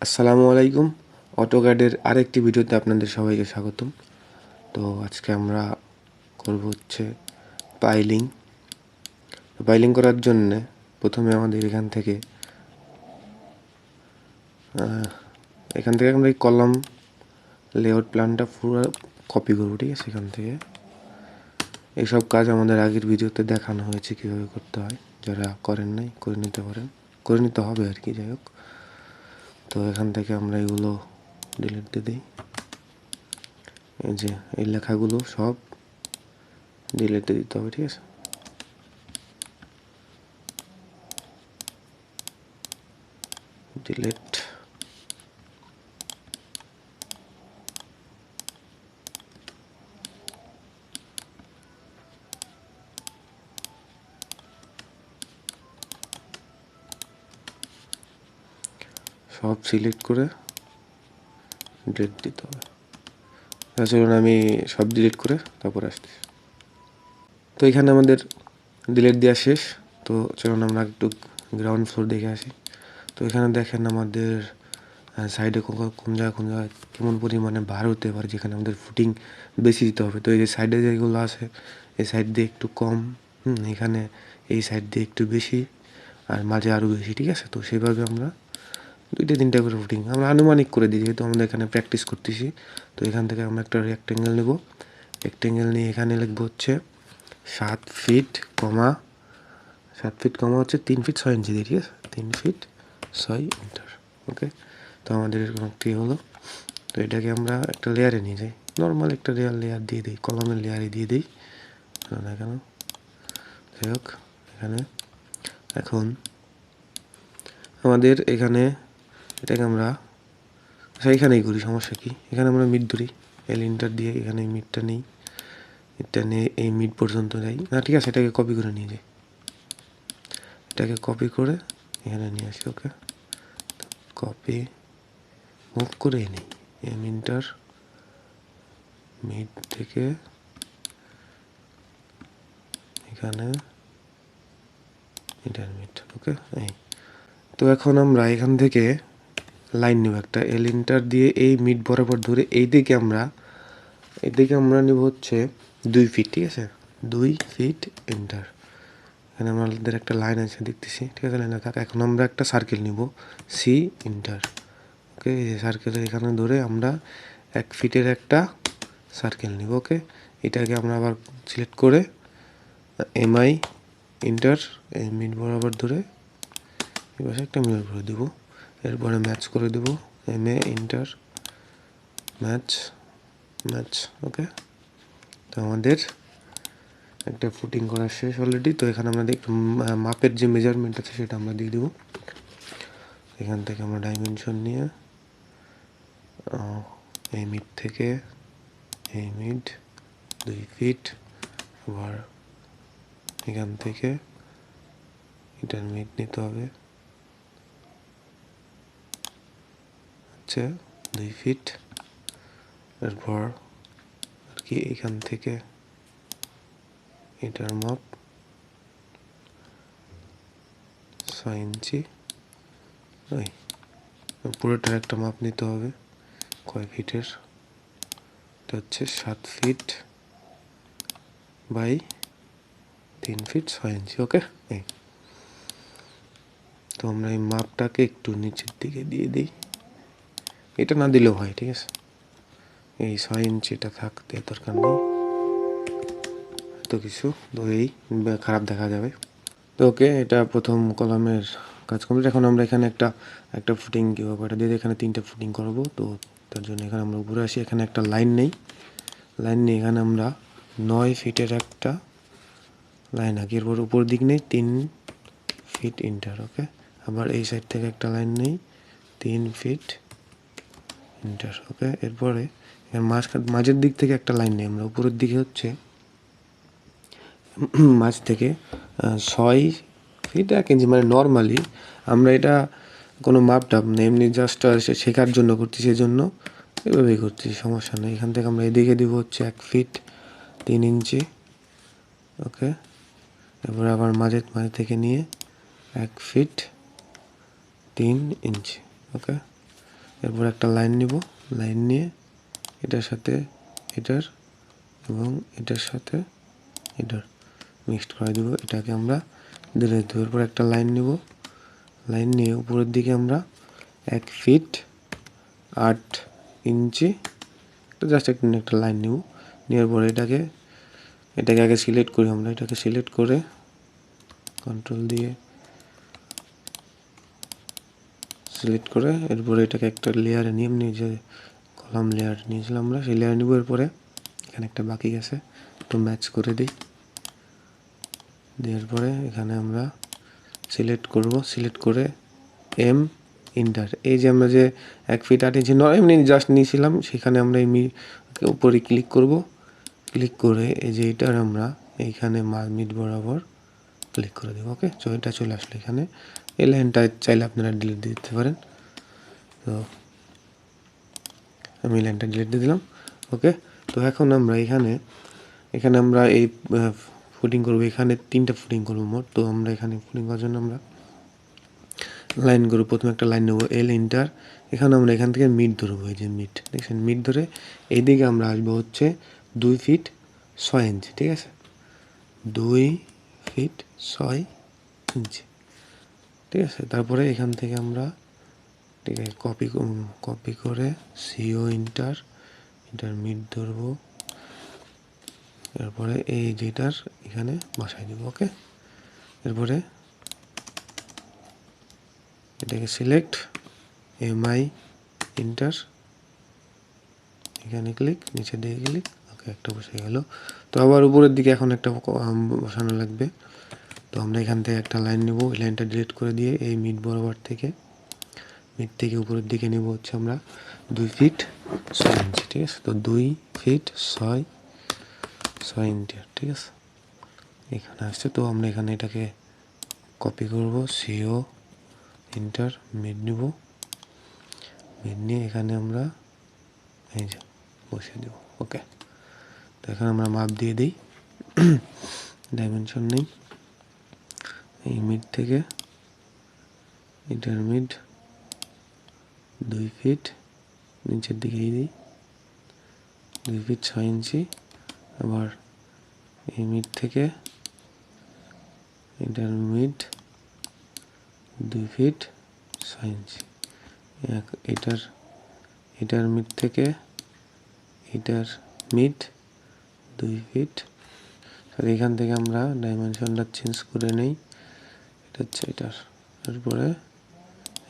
আসসালামু আলাইকুম। অটোক্যাডের আরেকটি ভিডিওতে আপনাদের সবাইকে স্বাগতম। তো আজকে আমরা করব হচ্ছে পাইলিং। পাইলিং করার জন্যে প্রথমে আমাদের এখান থেকে আমরা এই কলাম লেআউট প্ল্যানটা পুরো কপি করব, ঠিক আছে? এখান থেকে এইসব কাজ আমাদের আগের ভিডিওতে দেখানো হয়েছে কীভাবে করতে হয়। যারা করেন নাই করে নিতে পারেন, করে নিতে হবে আর কি। যাই হোক, তো এখান থেকে আমরা এগুলো ডিলিট দিয়ে দিই। এই যে এই লেখাগুলো সব ডিলিট দিয়ে দিতে হবে, ঠিক আছে? ডিলিট। সব সিলেক্ট করে ডিলিট দিতে হবে। চলুন আমি সব ডিলিট করে তারপর আসতেছি। তো এখানে আমাদের ডিলিট দেওয়া শেষ। তো চলুন আমরা একটু গ্রাউন্ড ফ্লোর দেখে আসি। তো এখানে দেখেন আমাদের সাইডে কোন জায়গায় কেমন পরিমাণে ভার হতে পারে, যেখানে আমাদের ফুটিং বেশি দিতে হবে। তো এই যে সাইডে যেগুলো আছে, এই সাইড দিয়ে একটু কম, এখানে এই সাইড দিয়ে একটু বেশি, আর মাঝে আরও বেশি, ঠিক আছে? তো সেইভাবে আমরা 2-3টা করে ফুটিং আমরা আনুমানিক করে দিই, যেহেতু আমরা এখানে প্র্যাকটিস করতেছি। তো এখান থেকে আমরা একটা রেক্টেঙ্গেল নেব। রেক্টেঙ্গেল নিয়ে এখানে লিখবো হচ্ছে 7 ফিট কমা 3 ফিট 6 ইঞ্চি দিয়ে, ঠিক আছে? 3 ফিট 6 ইঞ্চার। ওকে, তো আমাদের এরকম একটি হলো। তো এটাকে আমরা একটা লেয়ারে নিয়ে যাই, নর্মাল একটা লেয়ার দিয়ে দিই, কলমের লেয়ারে দিয়ে দিই না কেন। যাই হোক, এখানে এখন আমাদের এটাকে আমরা এইখানেই করি, সমস্যা কি? এখানে আমরা মিড ধরি, এলিনটার দিয়ে এখানে মিডটা নিই, মিডটা নিয়ে এই মিড পর্যন্ত যাই না, ঠিক আছে? এটাকে কপি করে নিয়ে যাই, এটাকে কপি করে এখানে নিয়ে আসি। ওকে, কপি মুভ করে নিই এমিনটার মিড থেকে এখানে এটার মিড। ওকে, এই তো এখন আমরা এখান থেকে লাইন নেব একটা, এলিনটার দিয়ে এই মিড বরাবর ধরে এদিকে আমরা নেব হচ্ছে 2 ফিট, ঠিক আছে? 2 ফিট এন্টার। এখানে আমাদের একটা লাইন আছে দেখতেছি, ঠিক আছে? লাইন থাক। এখন আমরা একটা সার্কেল নিব, সি ইন্টার। ওকে, এই সার্কেলের এখানে ধরে আমরা 1 ফিটের একটা সার্কেল নিব। ওকে, এটাকে আমরা আবার সিলেক্ট করে এমআই ইন্টার, এই মিড বরাবর ধরে এবার একটা মিরর করে দেব। এরপরে ম্যাচ করে দেব, এমএ ইন্টার ম্যাচ। ওকে, তো আমাদের একটা ফুটিং করা শেষ অলরেডি। তো এখানে আমরা মাপের যে মেজারমেন্ট আছে সেটা আমরা দিয়ে দেবো। এখান থেকে আমরা ডাইমেনশন নিয়ে এই মিড থেকে এই মিড 2 ফিট, আবার এখান থেকে এটার মিড নিতে হবে হচ্ছে 2 ফিট। এরপর আর কি এখান থেকে এটার মাপ 6 ইঞ্চি। ওই পুরোটার একটা মাপ নিতে হবে কয় ফিটের, এটা হচ্ছে 7 ফিট বাই 3 ফিট 6 ইঞ্চি। ওকে, এই তো আমরা এই মাপটাকে একটু নিচের দিকে দিয়ে দিই, এটা না দিলেও হয়, ঠিক আছে? এই 6 ইঞ্চিটা থাকতে দরকার নেই এত কিছু, তো এই খারাপ দেখা যাবে। তো ওকে, এটা প্রথম কলামের কাজ কমপ্লিট। এখন আমরা এখানে একটা ফুটিং কীভাবে এটা দিয়ে এখানে 3টে ফুটিং করবো। তো তার জন্য এখানে আমরা উপরে আসি, এখানে একটা লাইন নিয়ে এখানে আমরা 9 ফিটের একটা লাইন আঁকি। এরপর উপর দিক নেই 3 ফিট ইন্টার। ওকে, আবার এই সাইড থেকে একটা লাইন নেই 3 ফিট ইন্টার। ওকে, এরপরে মাঝের দিক থেকে একটা লাইন নেই আমরা, উপরের দিকে হচ্ছে মাঝ থেকে 6 ফিট 1 ইঞ্চি, মানে নর্মালি আমরা এটা কোনো মাপটাপ না, এমনি জাস্ট শেখার জন্য করছি, সেই জন্য এভাবেই করছি, সমস্যা নেই। এখান থেকে আমরা এদিকে দিব হচ্ছে 1 ফিট 3 ইঞ্চি। ওকে, এরপর আবার মাঝে থেকে নিয়ে 1 ফিট 3 ইঞ্চি। ওকে, এরপর একটা লাইন নিব, লাইন নিয়ে এটার সাথে এটার এবং এটার সাথে এটার মিক্সড করে দেবো। এটাকে আমরা দিলে দেবো। এরপর একটা লাইন নিব, লাইন নিয়ে উপরের দিকে আমরা 1 ফিট 8 ইঞ্চি জাস্ট একটা লাইন নিব। নেওয়ার পরে এটাকে আগে সিলেক্ট করি। আমরা এটাকে সিলেক্ট করে কন্ট্রোল দিয়ে সিলেক্ট করে এরপরে এটাকে একটা লেয়ারে নিয়ে যে কলাম লেয়ার নিয়েছিলাম আমরা, সেই লেয়ার নিব। এরপরে এখানে একটা বাকি আছে, একটু ম্যাচ করে দিই। দেওয়ার পরে এখানে আমরা সিলেক্ট করব, সিলেক্ট করে এম ইন্টার, এই যে আমরা যে 1 ফিট 8 ইঞ্চি এমনি জাস্ট নিয়েছিলাম, সেখানে আমরা এই উপরে ক্লিক করব। ক্লিক করে এই যে এটার আমরা এইখানে মিড বরাবর ক্লিক করে দেবো। ওকে, তো এটা চলে আসলো এখানে। এই লাইনটা চাইলে আপনারা ডিলিট দিয়ে দিতে পারেন। তো আমি লাইনটা ডিলিট দিয়ে দিলাম। ওকে, তো এখন আমরা এখানে আমরা এই ফুটিং করবো। এখানে 3টা ফুটিং করবো মোট। তো আমরা এখানে ফুটিং করার জন্য আমরা লাইন করবো। প্রথমে একটা লাইন নেবো, এল ইন্টার। এখানে আমরা এখান থেকে মিড ধরবো, এই যে মিড দেখছেন, মিড ধরে এইদিকে আমরা আসবো হচ্ছে 2 ফিট 6 ইঞ্চি। ঠিক আছে, 2 ফিট 6 ইঞ্চি। ঠিক আছে, তারপরে এখান থেকে আমরা ঠিক আছে কপি করে সিও ইন্টার মিড ধরবো। এরপরে এই যেটার এখানে বসাই দেবো। ওকে, এরপরে এটাকে সিলেক্ট এমআই ইন্টার, এখানে ক্লিক, নিচে দিয়ে ক্লিক। ওকে, একটা বসে গেল। তো আবার উপরের দিকে এখন একটা বসানো লাগবে। তো আমরা এখান থেকে একটা লাইন নেব, এই লাইনটা ডিলিট করে দিয়ে এই মিড বরাবর থেকে উপরের দিকে নেব হচ্ছে আমরা 2 ফিট 6 ইঞ্চি। ঠিক আছে, তো 2 ফিট 6 ইঞ্চি। ঠিক আছে, এখানে আসছে। তো আমরা এখানে এটাকে কপি করব, সিও ইন্টার মিড নিব, মিড নিয়ে এখানে আমরা এই যে বসিয়ে দেব। ওকে, তো এখানে আমরা মাপ দিয়ে দিই, ডাইমেনশন নেই। এই মিড থেকে এটার মিড 2 ফিট, নিচের দিকে দিই 2 ফিট 6 ইঞ্চি। আবার এই মিড থেকে এটার মিড 2 ফিট 6 ইঞ্চি। এটার মিড থেকে এটার মিড 2 ফিট। এখান থেকে আমরা ডাইমেনশনটা চেঞ্জ করে নেই, এটা হচ্ছে এটার। তারপরে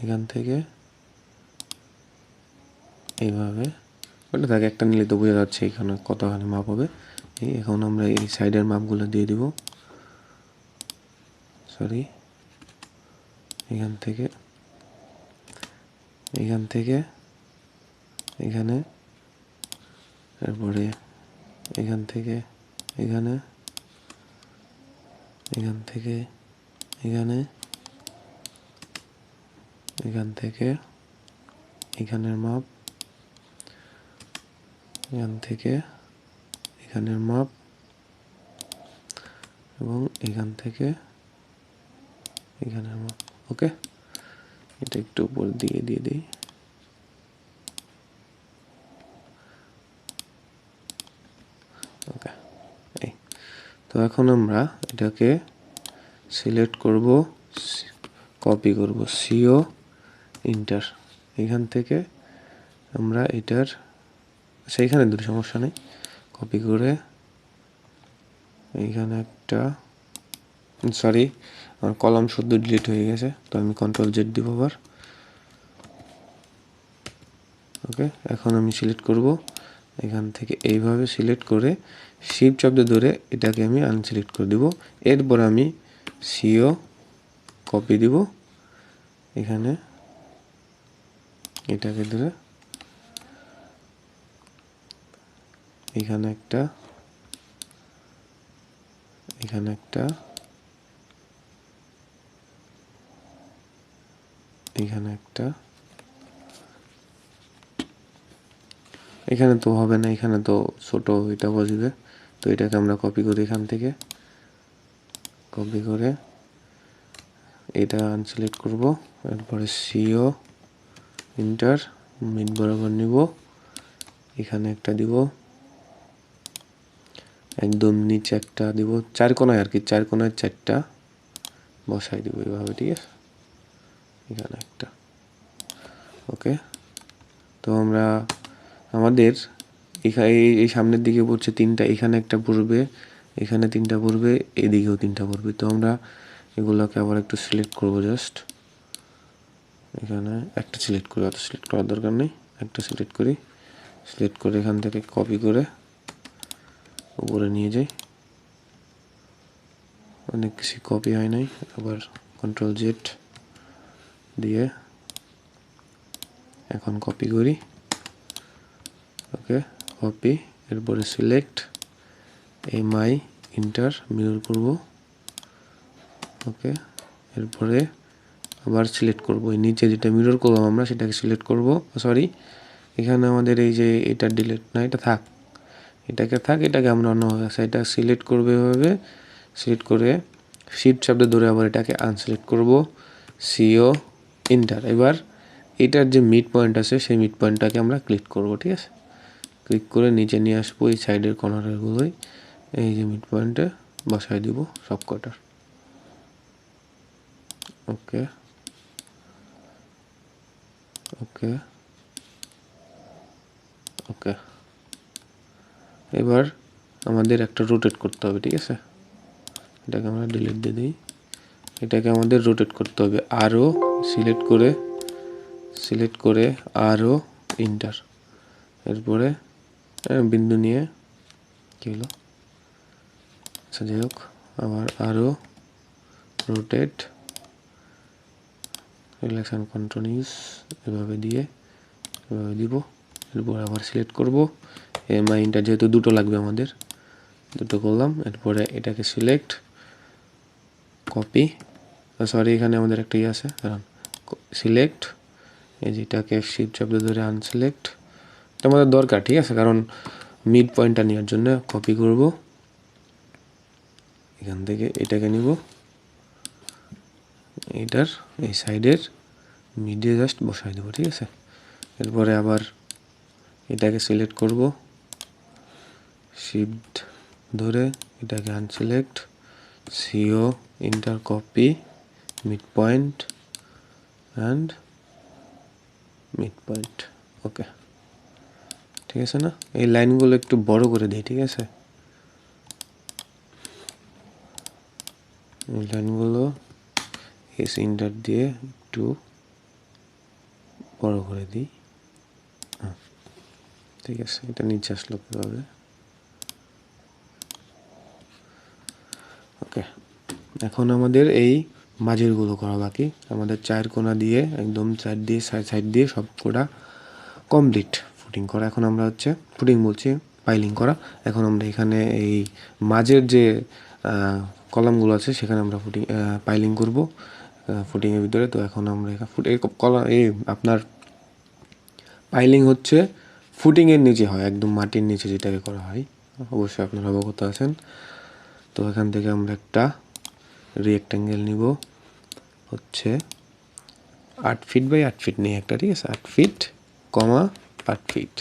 এখান থেকে এইভাবে ওটা থাকে, একটা নিলে তো বোঝা যাচ্ছে এখানে কতখানি মাপ হবে। এখন আমরা এই সাইডের মাপগুলো দিয়ে দিব। সরি, এখান থেকে এখানে, তারপরে এখান থেকে এখানে, এখান থেকে এখানে, এখান থেকে এখানের মাপ, এখান থেকে এখানের মাপ এবং এখান থেকে এখানের মাপ। ওকে, এটা একটু উপর দিয়ে দিই। ওকে, এই তো এখন আমরা এটাকে সিলেক্ট করব, কপি করব, সিও ইন্টার। এখান থেকে আমরা এটার সেইখানে দুটো সমস্যা নেই, কপি করে এইখানে একটা, সরি আমার কলাম শুদ্ধ ডিলিট হয়ে গেছে, তো আমি কন্ট্রোল জেড দিব আবার। ওকে, এখন আমি সিলেক্ট করব, এখান থেকে এইভাবে সিলেক্ট করে শিফট শব্দ ধরে এটাকে আমি আনসিলেক্ট করে দিব। এরপর আমি সিও কপি দিব, এখানে এটাকে ধরে এখানে একটা, এখানে একটা, এখানে একটা, এখানে তো হবে না, এখানে তো ছোট এটা বসবে। তো এটাকে আমরা কপি করি, এখান থেকে কপি করে এটা আনসিলেক্ট করব। এরপরে সিও ইন্টার মিড বরাবর নিব, এখানে একটা দিব, একদম নিচে একটা দিব, 4 কোণায় আর কি, 4 কোণায় 4টা বসাই দিব এইভাবে, ঠিক আছে, এখানে একটা। ওকে, তো আমরা আমাদের এখানে এই সামনের দিকে পড়ছে 3টা, এখানে একটা পড়বে, এখানে 3টা পড়বে, এদিকেও 3টা পড়বে। তো আমরা এগুলোকে আবার একটু সিলেক্ট করব, জাস্ট এখানে একটা সিলেক্ট করি, অত সিলেক্ট করার দরকার নেই, একটা সিলেক্ট করি, সিলেক্ট করে এখান থেকে কপি করে উপরে নিয়ে যাই। অনেক কিছু কপি হয় নাই, আবার Ctrl Z দিয়ে এখন কপি করি। ওকে, কপি, এরপরে সিলেক্ট, MI ইন্টার মিরর করব। ওকে, এরপরে আবার সিলেক্ট করব, এই নিচে যেটা মিরর করলাম আমরা সেটাকে সিলেক্ট করব। সরি, এখানে আমাদের এই যে এটা ডিলিট না, এটা থাক, এটাকে থাক, এটাকে আমরা অন্যভাবে এটা সিলেক্ট করবে, এভাবে সিলেক্ট করে শিফট শব্দ ধরে আবার এটাকে আনসিলেক্ট করব, CO ইন্টার। এবার এটার যে মিড পয়েন্ট আছে সেই মিড পয়েন্টটাকে আমরা ক্লিক করব, ঠিক আছে, ক্লিক করে নিচে নিয়ে আসবো, এই সাইডের কর্নারগুলোই এই যে মিড পয়েন্টে বসাই দিব সব কটার। ওকে, ওকে, ওকে, এবার আমাদের একটা রোটেট করতে হবে, ঠিক আছে, এটাকে আমরা ডিলিট দিয়ে দিই, এটাকে আমাদের রোটেট করতে হবে, আরও সিলেক্ট করে আরও ইন্টার, এরপরে বিন্দু নিয়ে কী হলো, আচ্ছা যাই হোক, আবার আরও রোটেট, রিলেকশন কন্টিনিউস, এভাবে দিয়ে এভাবে দিব, এরপর আবার সিলেক্ট করব, MI ইন্টার, যেহেতু দুটো লাগবে আমাদের, দুটো করলাম, এরপরে এটাকে সিলেক্ট, কপি, সরি এখানে আমাদের একটা ইয়ে আছে, কারণ সিলেক্ট, এই যেটাকে শিফট শব্দ ধরে আনসিলেক্ট, এটা আমাদের দরকার, ঠিক আছে, কারণ মিড পয়েন্টটা নেওয়ার জন্য কপি করব, এখান থেকে এটাকে নিব, এটার এই সাইডের মিডে জাস্ট বসাই দেবো, ঠিক আছে, এরপরে আবার এটাকে সিলেক্ট করব, শিফট ধরে এটাকে unselect, CO enter, copy, mid point and mid point. Okay, ঠিক আছে না, এই লাইনগুলো একটু বড় করে দিই, ঠিক আছে, এই লাইনগুলো এস ইন্টার দিয়ে একটু বড় করে দিই, ঠিক আছে, এটা নিচে আসলো কীভাবে। ওকে, এখন আমাদের এই মাঝেরগুলো করা বাকি, আমাদের 4 কোণা দিয়ে একদম 4 দিয়ে সাইড দিয়ে সব কোটা কমপ্লিট ফুটিং করা। এখন আমরা হচ্ছে ফুটিং বলছি, পাইলিং করা। এখন আমরা এখানে এই মাঝের যে কলামগুলো আছে সেখানে আমরা পাইলিং করব ফুটিংয়ের ভিতরে। তো এখন আমরা এই আপনার পাইলিং হচ্ছে ফুটিংয়ের নিচে হয়, একদম মাটির নিচে যেটাকে করা হয়, অবশ্যই আপনারা অবগত আছেন। তো এখান থেকে আমরা একটা রেক্ট্যাঙ্গেল নিব, হচ্ছে 8 ফিট বাই 8 ফিট নিয়ে একটা, ঠিক আছে, 8 ফিট, 8 ফিট,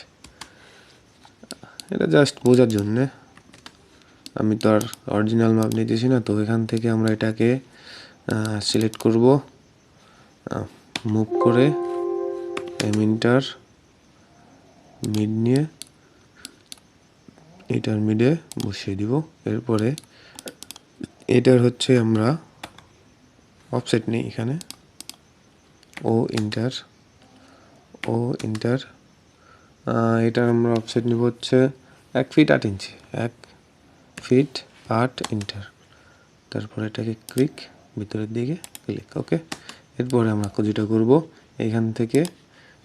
এটা জাস্ট বোঝার জন্যে, আমি তো আর অরিজিনাল মাপ নিতেছি না। তো এখান থেকে আমরা এটাকে সিলেক্ট করব, মুভ করে এমিটার মিড নিয়ে এটার মিডে বসিয়ে দিব। এরপরে এটার হচ্ছে আমরা অফসেট নিই, এখানে ও ইন্টার এটার আমরা অফসেট নিব হচ্ছে 1 ফিট 8 ইঞ্চি, 1 ফিট 8 ইন্টার, তারপরে এটাকে ক্লিক, ভিতরের দিকে ক্লিক। ওকে, এরপরে আমরা যেটা করব, এখান থেকে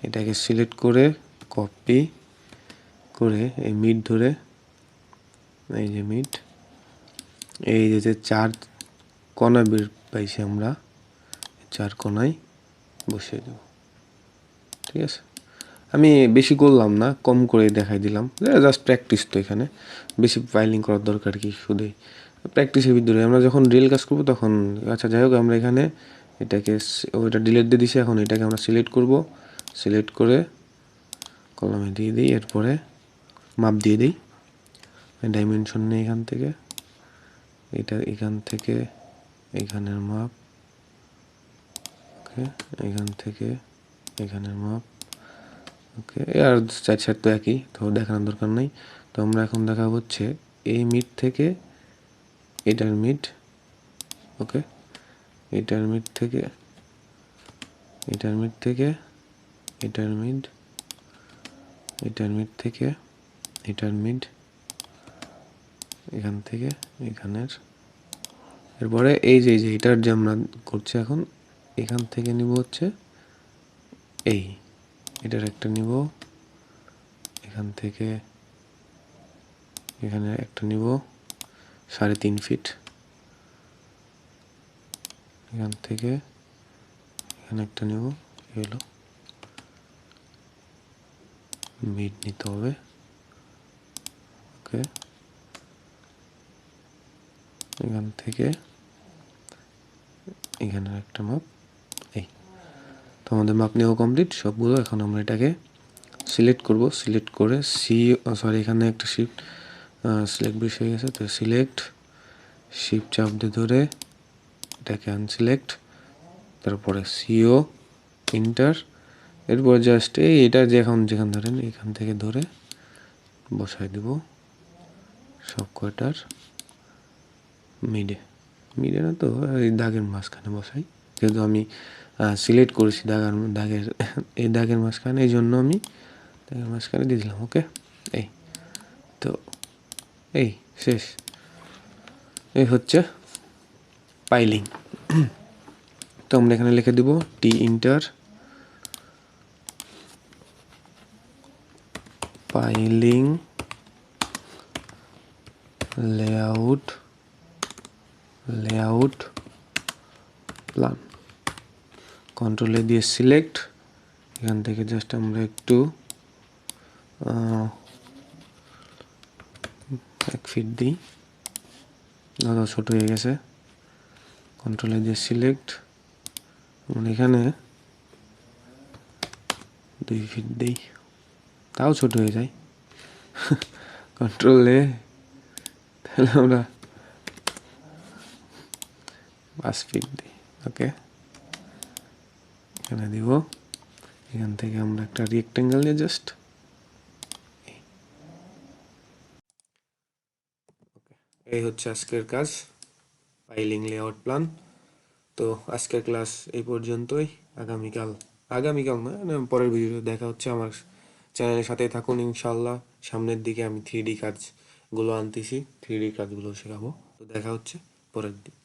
এটাকে সিলেক্ট করে কপি করে এই মিড ধরে, এই যে মিড, এই যে 4 কোণা বের পাইছি আমরা, 4 কোণায় বসিয়ে দেব, ঠিক আছে। আমি বেশি করলাম না, কম করে দেখাই দিলাম, জাস্ট প্র্যাকটিস, তো এখানে বেশি ফাইলিং করার দরকার কি, শুধুই প্র্যাকটিসের ভিতরে আমরা যখন রিয়েল কাজ করব তখন। আচ্ছা যাই হোক, আমরা এখানে এটাকে ওইটা ডিলিট দিয়ে দিছি, এখন এটাকে আমরা সিলেক্ট করব, সিলেক্ট করে কলামে দিয়ে দিই, এরপরে মাপ দিয়ে দিই, ডাইমেনশন নেই এখান থেকে, এটা এখান থেকে এখানের মাপ, ওকে, এখান থেকে এখানের মাপ, ওকে। আর চার সাইড তো একই, তো দেখানোর দরকার নাই। তো আমরা এখন দেখাবো হচ্ছে এই মিড থেকে এটার মিড, ওকে, এটার মিড থেকে এটার মিড থেকে এটার মিড, এটার মিড থেকে এটার মিড, এখান থেকে এখানের, এরপরে এই যে এটার যে আমরা করছি এখন, এখান থেকে নিব হচ্ছে এই, এটার একটা নিব, এখান থেকে এখানে একটা নিব 3.5 ফিট, এখান থেকে এখানে একটা নিব, হলো মিড নিতে হবে, ওকে, এখান থেকে এখানে একটা মাপ, এই। তো আমাদের মাপ নেওয়া কমপ্লিট সবগুলো। এখন আমরা এটাকে সিলেক্ট করব, সিলেক্ট করে সরি এখানে একটা শিফট সিলেক্ট বেশি হয়ে গেছে, তো সিলেক্ট, শিফট চাপ দিয়ে ধরে এটাকে আনসিলেক্ট, তারপরে সিও ইন্টার, এরপর জাস্ট এটা যেখান ধরেন এখান থেকে ধরে বসাই দিব সব কয়টার মিডে, মিডে না তো এই দাগের মাঝখানে বসাই, যেহেতু আমি সিলেক্ট করেছি দাগের এই দাগের মাঝখানে, এই জন্য আমি দাগের মাঝখানে দিয়ে দিলাম, ওকে। এই তো এই শেষ, এই হচ্ছে পাইলিং। তো আমরা এখানে লিখে দিব টি ইন্টার পাইলিং লেআউট প্ল্যান, কন্ট্রোলে দিয়ে সিলেক্ট, এখান থেকে জাস্ট আমরা একটু 1 ফিট দিই, দাদা ছোট হয়ে গেছে, কন্ট্রোলে দিয়ে সিলেক্ট, আমরা এখানে 2 ফিট দিই, তাও ছোট হয়ে যায়, কন্ট্রোলে, তাহলে আমরা 5 ফিট দিই, ওকে, এখানে দিব, এখান থেকে আমরা একটা রেক্টেঙ্গেল নিয়ে জাস্ট, এই হচ্ছে আজকের কাজ, পাইলিং লেআউট প্ল্যান। তো আজকের ক্লাস এই পর্যন্তই, আগামীকাল না পরের ভিডিও দেখা হচ্ছে। আমার চ্যানেলের সাথেই থাকুন ইনশাল্লাহ, সামনের দিকে আমি 3D কাজগুলো আনতেছি, 3D কাজগুলো শেখাবো। তো দেখা হচ্ছে পরের দিন।